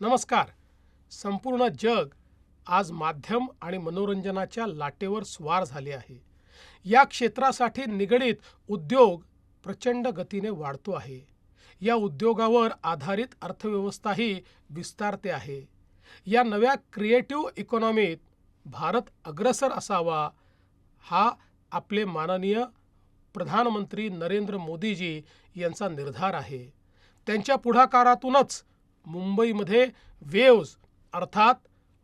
नमस्कार. संपूर्ण जग आज माध्यम आणि मनोरंजनाच्या लाटेवर स्वार झाले आहे. या क्षेत्रासाठी निगडित उद्योग प्रचंड गतीने वाढतो आहे. या उद्योगावर आधारित अर्थव्यवस्थाही विस्तारते आहे. या नव्या क्रिएटिव्ह इकॉनॉमीत भारत अग्रेसर असावा, हा आपले माननीय प्रधानमंत्री नरेंद्र मोदीजी यांचा निर्धार आहे. त्यांच्या पुढाकारातूनच मुंबईमध्ये वेव्ज अर्थात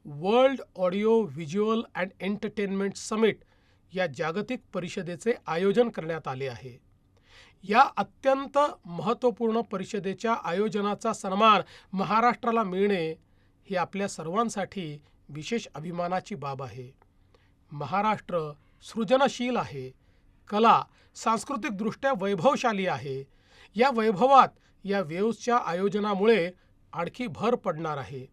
world audio visual and entertainment summit या जागतिक परिषदेचे आयोजन करण्यात आले आहे. या अत्यंत महत्त्वपूर्ण परिषदेच्या आयोजनाचा सन्मान महाराष्ट्राला मिळणे ही आपल्या सर्वांसाठी विशेष अभिमानाची बाब आहे. महाराष्ट्र सृजनशील आहे, कला सांस्कृतिकदृष्ट्या वैभवशाली आहे. या वैभवात या वेव्सच्या आयोजनामुळे आणखी भर पडणार आहे.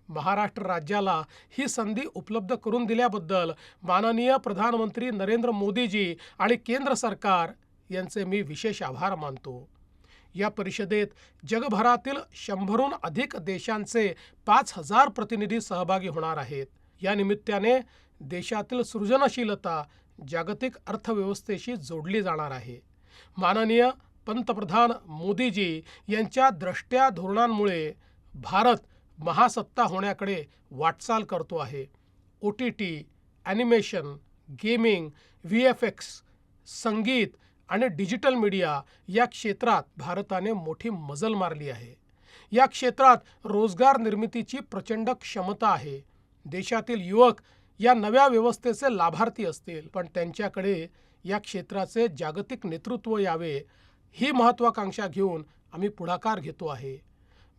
महाराष्ट्र राज्याला ही संधी उपलब्ध करून दिल्याबद्दल माननीय प्रधानमंत्री नरेंद्र मोदीजी आणि केंद्र सरकार यांचे मी विशेष आभार मानतो. या परिषदेत जगभरातील 100हून अधिक देशांचे 5000 प्रतिनिधी सहभागी होणार आहेत. या निमित्ताने देशातील सृजनशीलता जागतिक अर्थव्यवस्थेशी जोडली जाणार आहे. माननीय पंतप्रधान मोदीजी यांच्या द्रष्ट्या धोरणांमुळे भारत महासत्ता होण्याकडे वाटचाल करतो आहे. OTT, ॲनिमेशन, गेमिंग, VFX, संगीत आणि डिजिटल मीडिया या क्षेत्रात भारताने मोठी मजल मारली आहे. या क्षेत्रात रोजगार निर्मितीची प्रचंड क्षमता आहे. देशातील युवक या नव्या व्यवस्थेचे लाभार्थी असतील, पण त्यांच्याकडे या क्षेत्राचे जागतिक नेतृत्व यावे ही महत्त्वाकांक्षा घेऊन आम्ही पुढाकार घेतो आहे.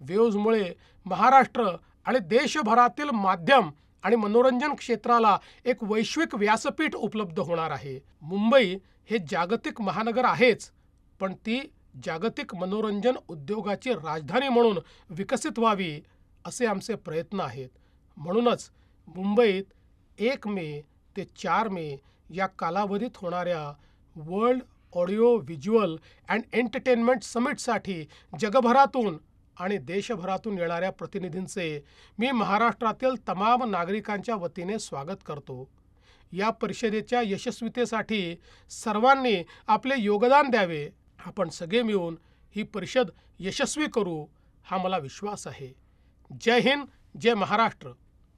वेव्समुळे महाराष्ट्र आणि देशभरातील माध्यम आणि मनोरंजन क्षेत्राला एक वैश्विक व्यासपीठ उपलब्ध होणार आहे. मुंबई हे जागतिक महानगर आहेच, पण ती जागतिक मनोरंजन उद्योगाची राजधानी म्हणून विकसित व्हावी असे आमचे प्रयत्न आहेत. म्हणूनच मुंबईत 1 मे ते 4 मे या कालावधीत होणाऱ्या world audio visual and entertainment समिटसाठी जगभरातून आणि देशभरातून येणाऱ्या प्रतिनिधींचे मी महाराष्ट्रातील तमाम नागरिकांच्या वतीने स्वागत करतो. या परिषदेच्या यशस्वीतेसाठी सर्वांनी आपले योगदान द्यावे. आपण सगळे मिळून ही परिषद यशस्वी करू हा मला विश्वास आहे. जय हिंद, जय महाराष्ट्र.